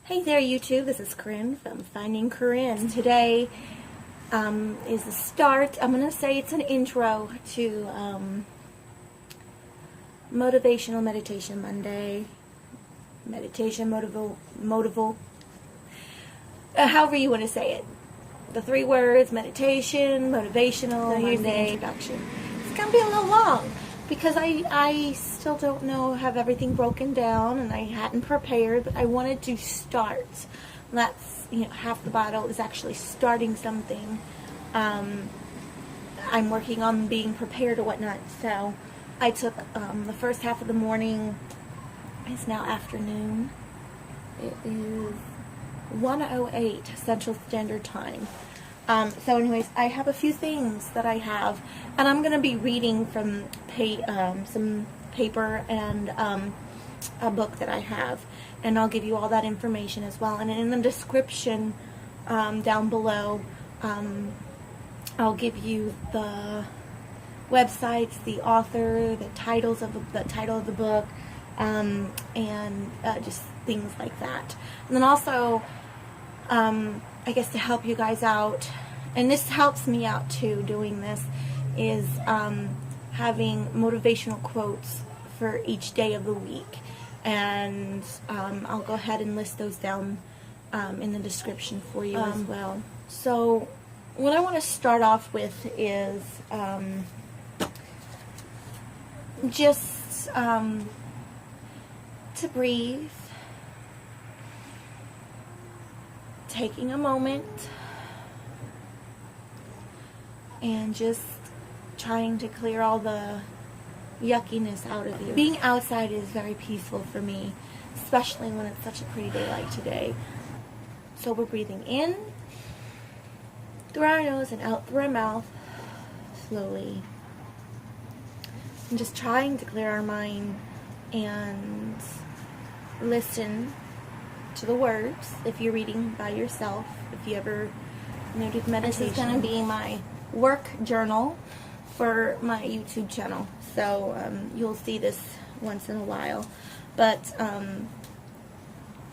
Hey there, YouTube. This is Corinne from Finding Corinne. Today is the start. I'm going to say it's an intro to Motivational Meditation Monday. Meditation motival. However you want to say it. The three words: meditation, motivational. Here's the introduction. It's going to be a little long because I still don't have everything broken down, and I hadn't prepared, but I wanted to start. That's, half the battle is actually starting something. I'm working on being prepared or whatnot, so I took the first half of the morning. It's now afternoon. It is 1:08 Central Standard Time. So anyways, I have a few things that I have, and I'm going to be reading from some paper and a book that I have, and I'll give you all that information as well. And in the description down below, I'll give you the websites, the author, the title of the book, and just things like that. And then also, I guess to help you guys out, and this helps me out too doing this, is having motivational quotes for each day of the week. And I'll go ahead and list those down in the description for you as well. So what I want to start off with is just to breathe. Taking a moment and just trying to clear all the yuckiness out of you. Being outside is very peaceful for me, especially when it's such a pretty day like today. So we're breathing in through our nose and out through our mouth slowly, and just trying to clear our mind and listen to the words. If you're reading by yourself, if you ever do meditation, this is going to be my work journal for my YouTube channel. So you'll see this once in a while. But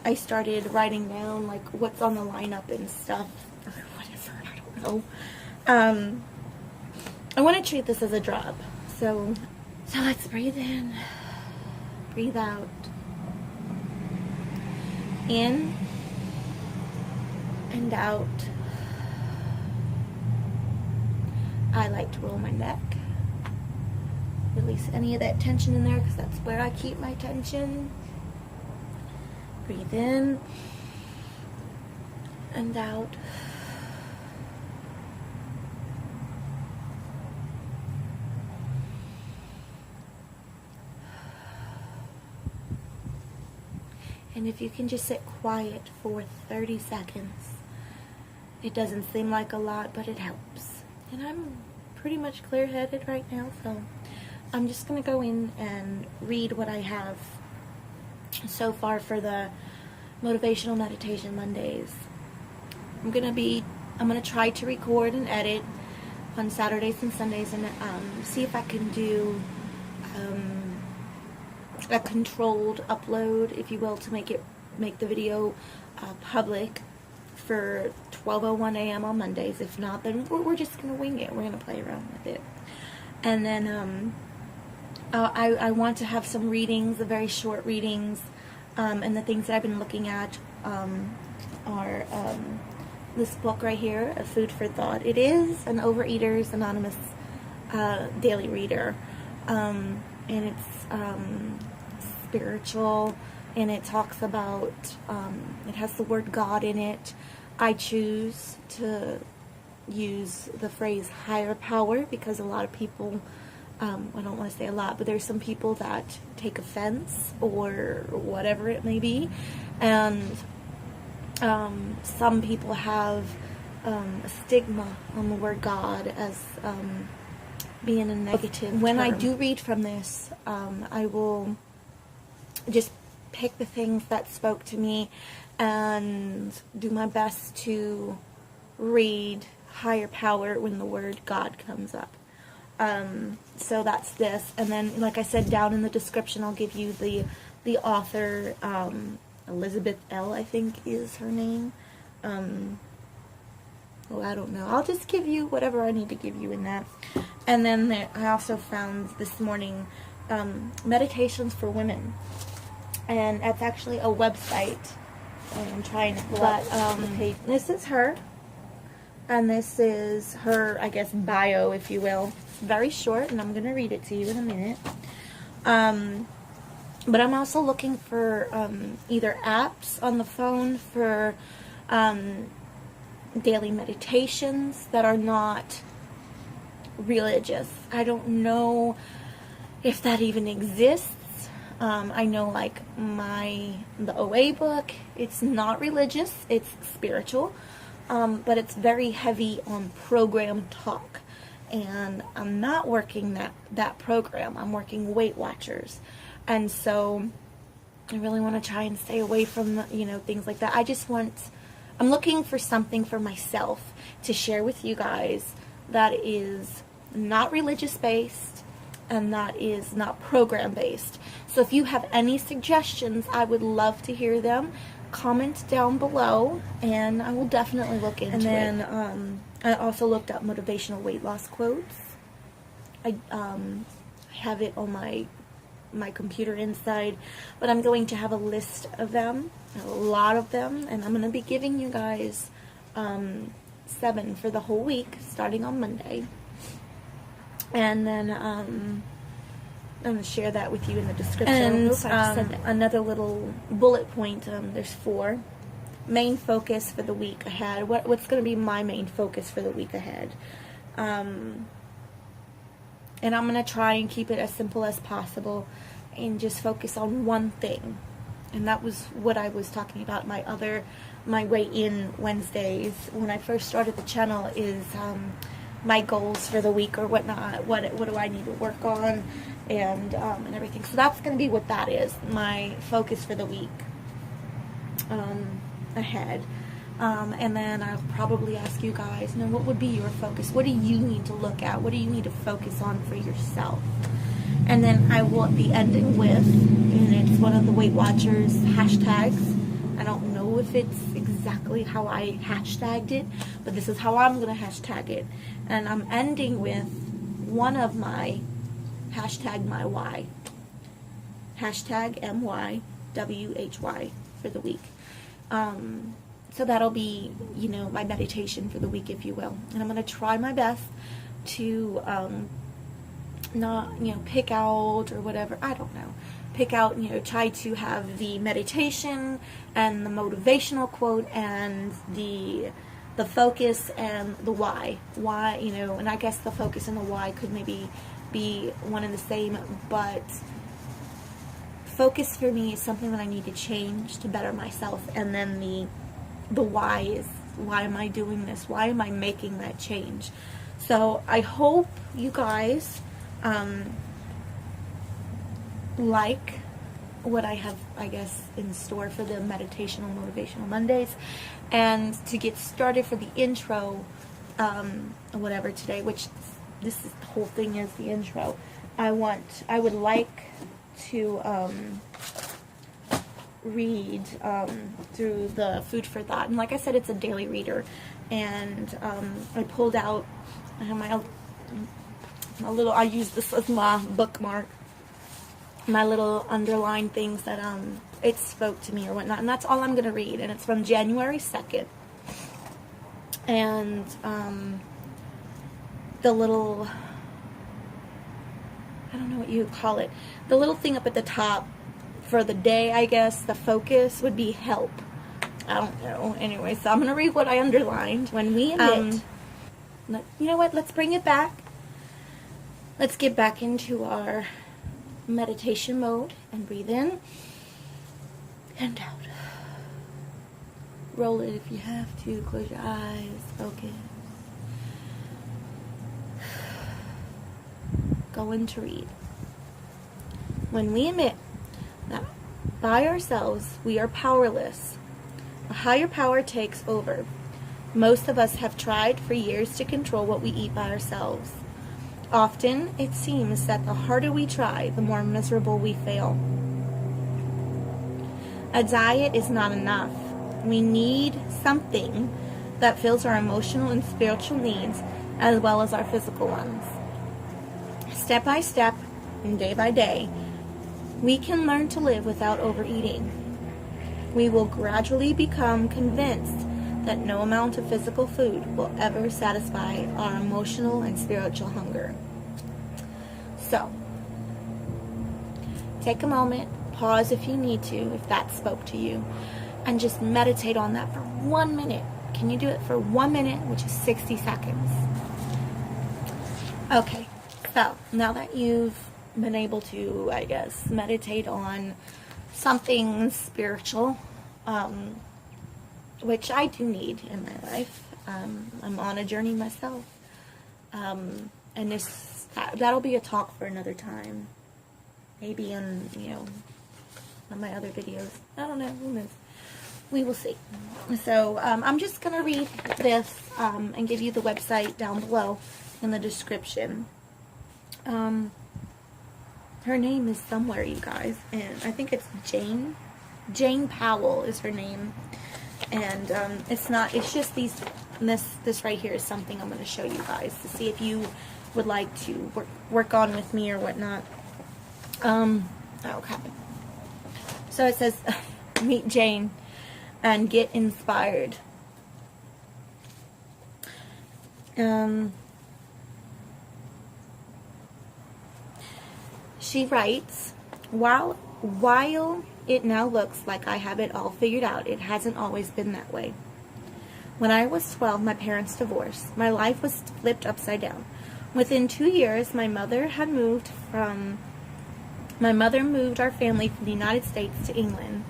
I started writing down like what's on the lineup and stuff, or whatever. I don't know. I want to treat this as a job. So let's breathe in, breathe out. In and out. I like to roll my neck, release any of that tension in there, because that's where I keep my tension. Breathe in and out. And if you can just sit quiet for 30 seconds, it doesn't seem like a lot, but it helps. And I'm pretty much clear-headed right now, so I'm just going to go in and read what I have so far for the Motivational Meditation Mondays. I'm going to try to record and edit on Saturdays and Sundays, and see if I can do a controlled upload, if you will, to make the video public for 12:01 a.m. on Mondays. If not, then we're just gonna wing it. We're gonna play around with it. And then I want to have some readings, the very short readings, and the things that I've been looking at are this book right here, A Food for Thought. It is an Overeaters Anonymous daily reader, and it's spiritual, and it talks about, it has the word God in it. I choose to use the phrase higher power because a lot of people, I don't want to say a lot, but there's some people that take offense or whatever it may be, and some people have a stigma on the word God as being a negative. When I do read from this, I will just pick the things that spoke to me and do my best to read higher power when the word God comes up. So that's this. And then, like I said, down in the description, I'll give you the author Elizabeth L, I think is her name. Well, I don't know. I'll just give you whatever I need to give you in that. And then I also found this morning Meditations for Women. And that's actually a website. And I'm trying to pull up the page. This is her. And this is her, I guess, bio, if you will. It's very short, and I'm going to read it to you in a minute. But I'm also looking for either apps on the phone for daily meditations that are not religious. I don't know if that even exists. I know, like, the OA book, it's not religious, it's spiritual, but it's very heavy on program talk. And I'm not working that program. I'm working Weight Watchers. And so I really want to try and stay away from, things like that. I'm looking for something for myself to share with you guys that is not religious based and that is not program based. So if you have any suggestions, I would love to hear them. Comment down below and I will definitely look into it. And then I also looked up motivational weight loss quotes. I have it on my computer inside, but I'm going to have a list of them, a lot of them, and I'm going to be giving you guys 7 for the whole week starting on Monday. And then I'm going to share that with you in the description. And another little bullet point, there's 4. Main focus for the week ahead. What's going to be my main focus for the week ahead? And I'm going to try and keep it as simple as possible and just focus on one thing. And that was what I was talking about my weigh-in Wednesdays when I first started the channel, is my goals for the week or whatnot. What do I need to work on and everything. So that's going to be what that is, my focus for the week ahead. And then I'll probably ask you guys, what would be your focus? What do you need to look at? What do you need to focus on for yourself? And then I will be ending with, and it's one of the Weight Watchers hashtags. I don't know if it's exactly how I hashtagged it, but this is how I'm going to hashtag it. And I'm ending with one of my hashtag mywhy. Hashtag mywhy for the week. So that'll be, my meditation for the week, if you will. And I'm going to try my best to not, pick out or whatever. I don't know. Pick out, try to have the meditation and the motivational quote and the focus and the why. Why, and I guess the focus and the why could maybe be one and the same, but focus for me is something that I need to change to better myself. And then the why is, why am I doing this? Why am I making that change? So I hope you guys like what I have, I guess, in store for the Motivational Mondays. And to get started for the intro, whatever today, which this is, the whole thing is the intro. I would like to read through the Food for Thought. And like I said, it's a daily reader. And I pulled out my little, I use this as my bookmark, my little underlined things that it spoke to me or whatnot. And that's all I'm going to read. And it's from January 2nd. And the little, I don't know what you would call it, the little thing up at the top for the day, I guess, the focus would be help. I don't know. Anyway, so I'm going to read what I underlined. When we emit, you know what, let's bring it back. Let's get back into our meditation mode and breathe in and out. Roll it if you have to. Close your eyes. Focus. Going to read. When we admit that by ourselves we are powerless, a higher power takes over. Most of us have tried for years to control what we eat by ourselves. Often, it seems that the harder we try, the more miserable we fail. A diet is not enough. We need something that fills our emotional and spiritual needs as well as our physical ones. Step by step and day by day, we can learn to live without overeating. We will gradually become convinced that no amount of physical food will ever satisfy our emotional and spiritual hunger. So, take a moment, pause if you need to, if that spoke to you, and just meditate on that for 1 minute. Can you do it for 1 minute, which is 60 seconds? Okay, so now that you've been able to, I guess, meditate on something spiritual, which I do need in my life. I'm on a journey myself. And that'll be a talk for another time. Maybe on, on my other videos. I don't know, who knows? We will see. So, I'm just going to read this and give you the website down below in the description. Her name is somewhere, you guys, and I think it's Jane Powell is her name. And it's just this right here is something I'm going to show you guys to see if you would like to work on with me or whatnot. Okay. So it says, meet Jane and get inspired. She writes, while it now looks like I have it all figured out, it hasn't always been that way. When I was 12, my parents divorced. My life was flipped upside down. Within 2 years, my mother moved our family from the United States to England.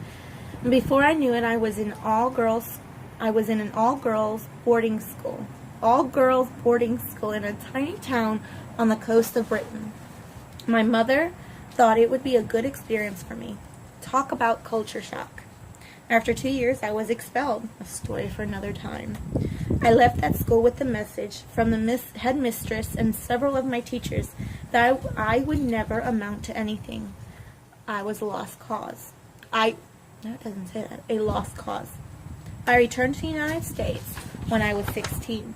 And before I knew it, I was in an all-girls boarding school. All-girls boarding school in a tiny town on the coast of Britain. My mother thought it would be a good experience for me. Talk about culture shock. After 2 years, I was expelled. A story for another time. I left that school with the message from the headmistress and several of my teachers that I would never amount to anything. I was a lost cause. No, it doesn't say that. A lost cause. I returned to the United States when I was 16.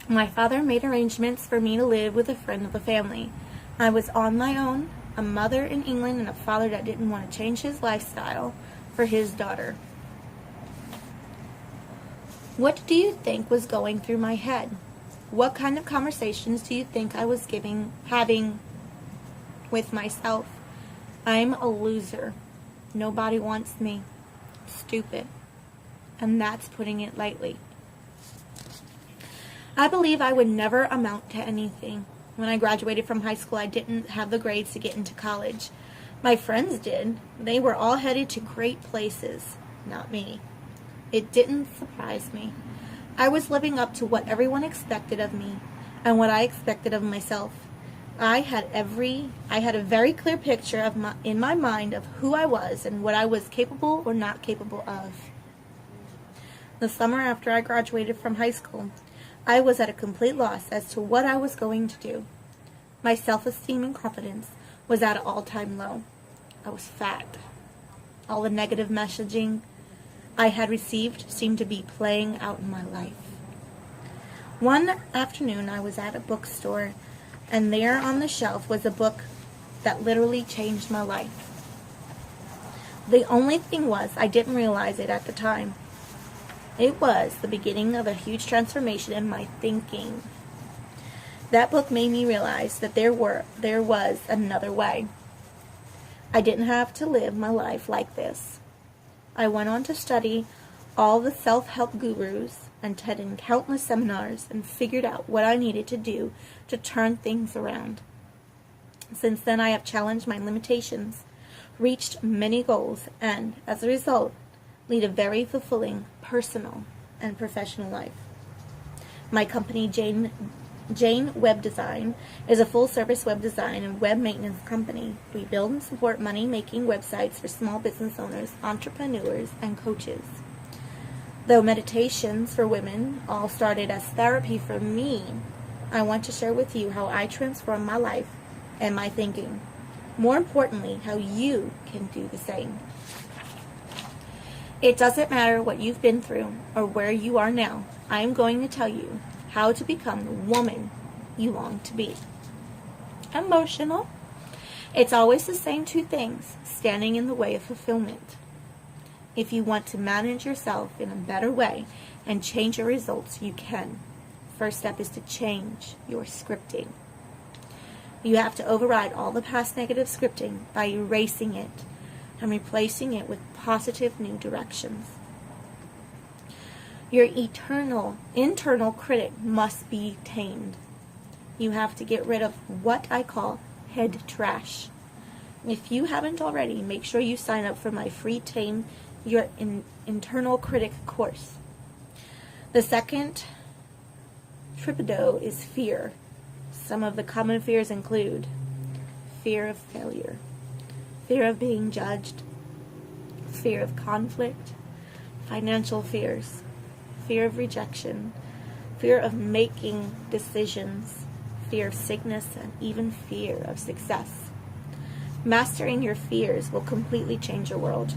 My father made arrangements for me to live with a friend of the family. I was on my own, a mother in England, and a father that didn't want to change his lifestyle for his daughter. What do you think was going through my head? What kind of conversations do you think I was having with myself? I'm a loser. Nobody wants me. Stupid. And that's putting it lightly. I believe I would never amount to anything. When I graduated from high school, I didn't have the grades to get into college. My friends did. They were all headed to great places. Not me. It didn't surprise me. I was living up to what everyone expected of me and what I expected of myself. I had a very clear picture in my mind of who I was and what I was capable or not capable of. The summer after I graduated from high school, I was at a complete loss as to what I was going to do. My self-esteem and confidence was at an all-time low. I was fat. All the negative messaging I had received seemed to be playing out in my life. One afternoon, I was at a bookstore, and there on the shelf was a book that literally changed my life. The only thing was, I didn't realize it at the time. It was the beginning of a huge transformation in my thinking. That book made me realize that there was another way. I didn't have to live my life like this. I went on to study all the self-help gurus and attended countless seminars and figured out what I needed to do to turn things around. Since then, I have challenged my limitations, reached many goals, and as a result, lead a very fulfilling personal and professional life. My company, Jane Web Design, is a full-service web design and web maintenance company. We build and support money-making websites for small business owners, entrepreneurs, and coaches. Though meditations for women all started as therapy for me, I want to share with you how I transformed my life and my thinking. More importantly, how you can do the same. It doesn't matter what you've been through or where you are now. I am going to tell you how to become the woman you long to be. Emotional. It's always the same two things standing in the way of fulfillment. If you want to manage yourself in a better way and change your results, you can. First step is to change your scripting. You have to override all the past negative scripting by erasing it and replacing it with positive new directions. Your internal critic must be tamed. You have to get rid of what I call head trash. If you haven't already, make sure you sign up for my free Tame Your Internal Critic course. The second tripado is fear. Some of the common fears include fear of failure, fear of being judged, fear of conflict, financial fears, fear of rejection, fear of making decisions, fear of sickness, and even fear of success. Mastering your fears will completely change your world.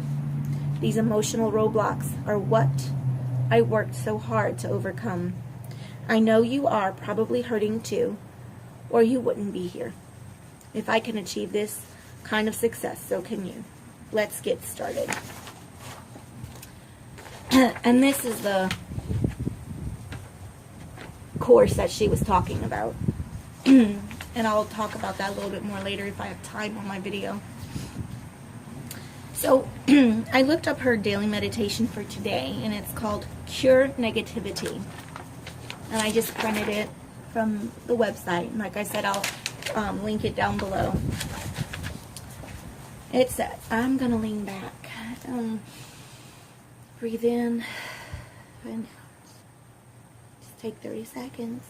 These emotional roadblocks are what I worked so hard to overcome. I know you are probably hurting too, or you wouldn't be here. If I can achieve this kind of success, so can you. Let's get started. And this is the course that she was talking about. And I'll talk about that a little bit more later if I have time on my video. So I looked up her daily meditation for today, and it's called Cure Negativity. And I just printed it from the website. And like I said, I'll link it down below. It says, I'm going to lean back. Breathe in and out. Just take 30 seconds.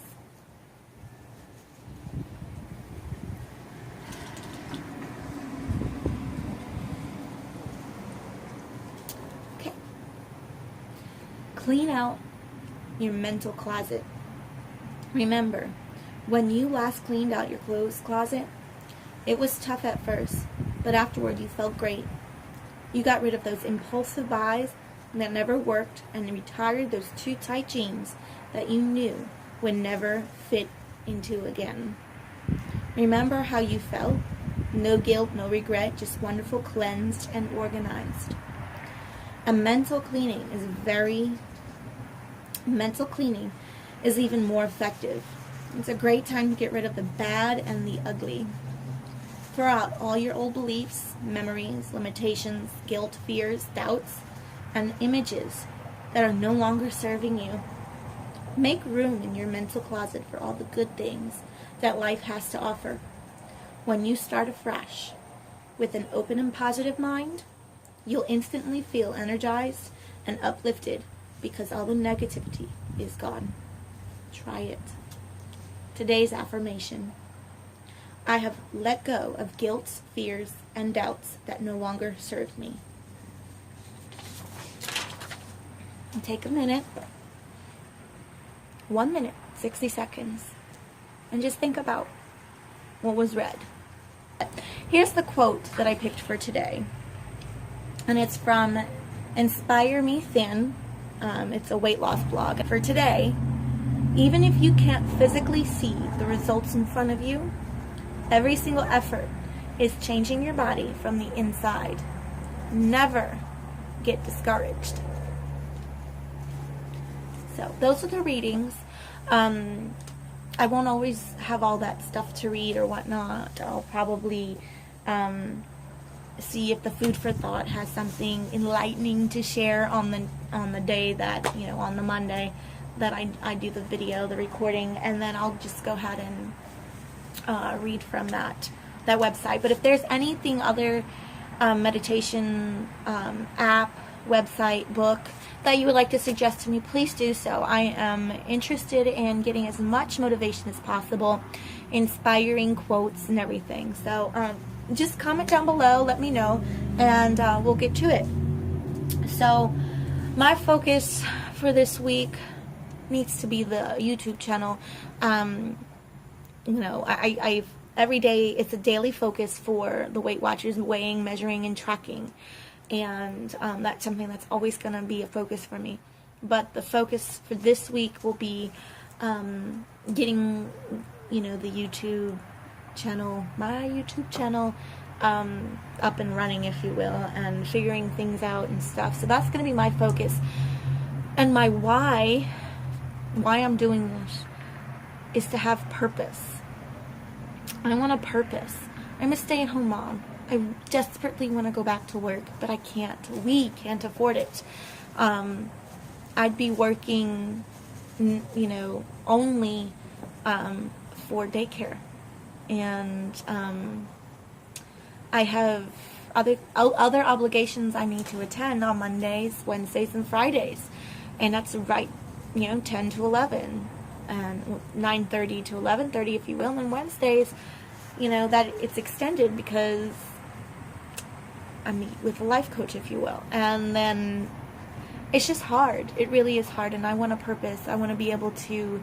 Okay. Clean out your mental closet. Remember, when you last cleaned out your clothes closet, it was tough at first, but afterward you felt great. You got rid of those impulsive buys that never worked and retired those too tight jeans that you knew would never fit into again. Remember how you felt? No guilt, no regret, just wonderful, cleansed, and organized. A mental cleaning is even more effective. It's a great time to get rid of the bad and the ugly. Throw out all your old beliefs, memories, limitations, guilt, fears, doubts, and images that are no longer serving you. Make room in your mental closet for all the good things that life has to offer. When you start afresh with an open and positive mind, you'll instantly feel energized and uplifted because all the negativity is gone. Try it. Today's affirmation. I have let go of guilt, fears, and doubts that no longer serve me. And take a minute, 1 minute, 60 seconds, and just think about what was read. Here's the quote that I picked for today, and it's from Inspiremethin. It's a weight loss blog. For today, even if you can't physically see the results in front of you, every single effort is changing your body from the inside. Never get discouraged. So those are the readings. I won't always have all that stuff to read or whatnot. I'll probably see if the Food for Thought has something enlightening to share on the day that, on the Monday that I do the video, the recording, and then I'll just go ahead and read from that website. But if there's anything other meditation app, website, book that you would like to suggest to me, please do so. I am interested in getting as much motivation as possible, inspiring quotes and everything. So just comment down below, let me know, and we'll get to it. So my focus for this week needs to be the YouTube channel. Every day it's a daily focus for the Weight Watchers, weighing, measuring, and tracking. and that's something that's always going to be a focus for me. But the focus for this week will be getting, the YouTube channel, my YouTube channel, up and running, if you will, and figuring things out and stuff. So that's going to be my focus. And my why I'm doing this is to have purpose. I want a purpose. I'm a stay-at-home mom. I desperately want to go back to work, but I can't. We can't afford it. I'd be working, only for daycare. And I have other obligations I need to attend on Mondays, Wednesdays, and Fridays. And that's right, 10 to 11. And 9:30 to 11:30, if you will. And Wednesdays, that it's extended because I meet with a life coach, if you will. And then it's just hard. It really is hard. And I want a purpose. I want to be able to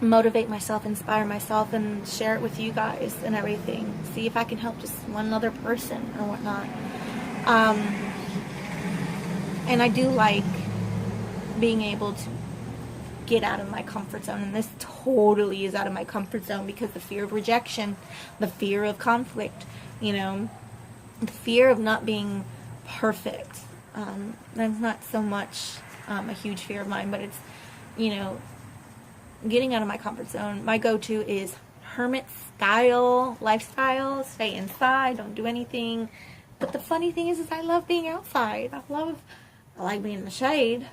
motivate myself, inspire myself, and share it with you guys and everything. See if I can help just one other person or whatnot. And I do like being able to get out of my comfort zone, and this totally is out of my comfort zone because the fear of rejection, the fear of conflict, the fear of not being perfect. That's not so much a huge fear of mine, but it's, getting out of my comfort zone. My go-to is hermit style lifestyle, stay inside, don't do anything. But the funny thing is I love being outside. I like being in the shade.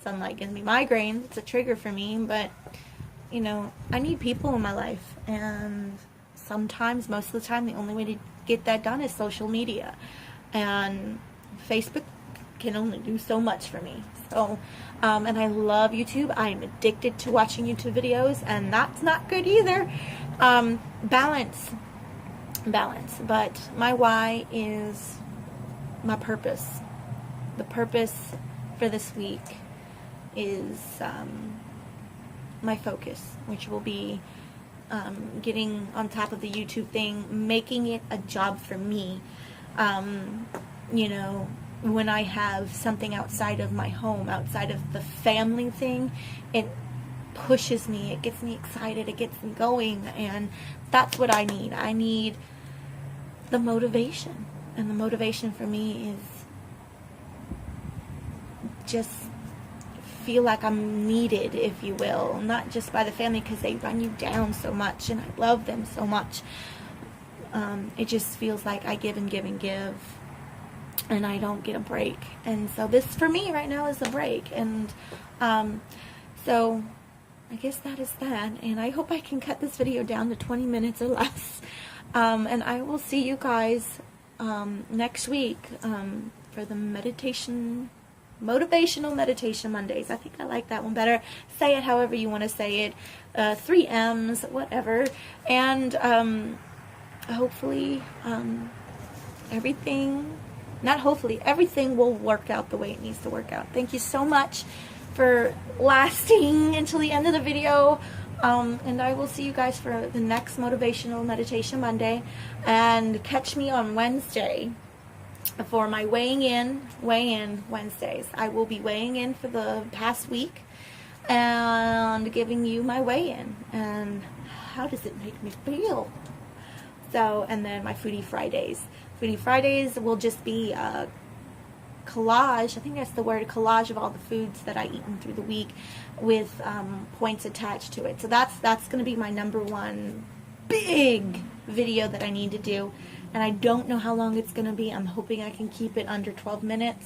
Sunlight gives me migraines. It's a trigger for me, but I need people in my life, and sometimes, most of the time, the only way to get that done is social media, and Facebook can only do so much for me. So, and I love YouTube. I am addicted to watching YouTube videos, and that's not good either. Balance, but my why is my purpose. The purpose for this week is my focus, which will be getting on top of the YouTube thing, making it a job for me. When I have something outside of my home, outside of the family thing, it pushes me, it gets me excited, it gets me going, and that's what I need. I need the motivation, and the motivation for me is just feel like I'm needed, if you will, not just by the family because they run you down so much, and I love them so much. It just feels like I give and give and give, and I don't get a break. And so this, for me right now, is a break. And so I guess that is that. And I hope I can cut this video down to 20 minutes or less. And I will see you guys next week for the Motivational Meditation Mondays. I think I like that one better. Say it however you want to say it. 3 M's, whatever. And hopefully everything will work out the way it needs to work out. Thank you so much for lasting until the end of the video. And I will see you guys for the next Motivational Meditation Monday. And catch me on Wednesday for my weigh-in Wednesdays. I will be weighing in for the past week and giving you my weigh-in and how does it make me feel. So, and then my Foodie Fridays. Foodie Fridays will just be a collage, I think that's the word, collage of all the foods that I eaten through the week with points attached to it. So that's going to be my number one big video that I need to do. And I don't know how long it's going to be. I'm hoping I can keep it under 12 minutes.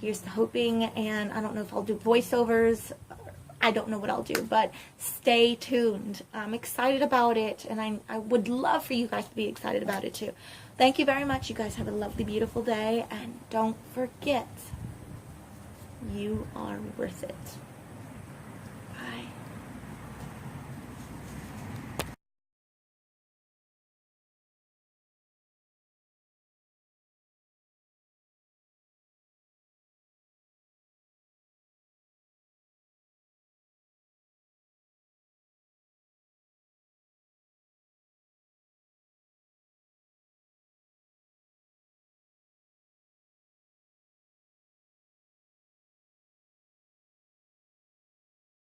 Here's the hoping. And I don't know if I'll do voiceovers. I don't know what I'll do. But stay tuned. I'm excited about it. And I would love for you guys to be excited about it too. Thank you very much. You guys have a lovely, beautiful day. And don't forget, you are worth it.